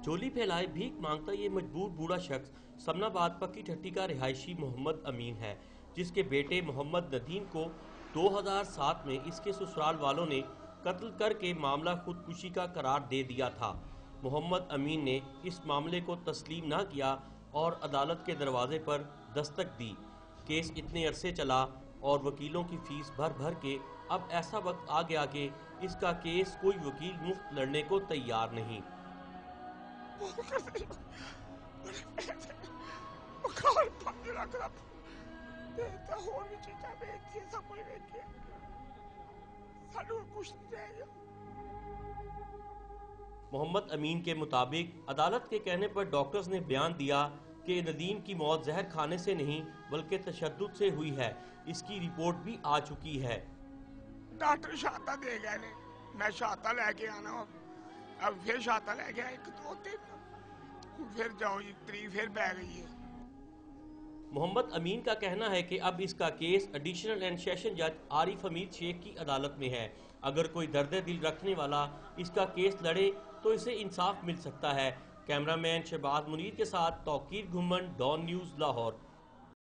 चोली फैलाए भीख मांगता ये मजबूर बूढ़ा शख्स समनाबाद पक्की ठट्टी का रिहायशी मोहम्मद अमीन है, जिसके बेटे मोहम्मद नदीम को 2007 में इसके ससुराल वालों ने कत्ल करके मामला खुदकुशी का करार दे दिया था। मोहम्मद अमीन ने इस मामले को तस्लीम ना किया और अदालत के दरवाजे पर दस्तक दी। केस इतने अरसे चला और वकीलों की फीस भर भर के अब ऐसा वक्त आ गया कि इसका केस कोई वकील मुफ्त लड़ने को तैयार नहीं। मोहम्मद अमीन के मुताबिक अदालत के कहने पर डॉक्टर्स ने बयान दिया कि नदीम की मौत जहर खाने से नहीं बल्कि तशद्दुद से हुई है। इसकी रिपोर्ट भी आ चुकी है। डॉक्टर शाता दे गए ने, मैं शाता लेके आना, अब फिर शाता ले गया 1-2-3, फिर जाओ जी 3 फिर बह गई है। मोहम्मद अमीन का कहना है कि अब इसका केस एडिशनल एंड सेशन जज आरिफ हमीद शेख की अदालत में है। अगर कोई दर्द दिल रखने वाला इसका केस लड़े तो इसे इंसाफ मिल सकता है। कैमरामैन शहबाज मुनीर के साथ तौकीर घुम्मन, डॉन न्यूज़, लाहौर।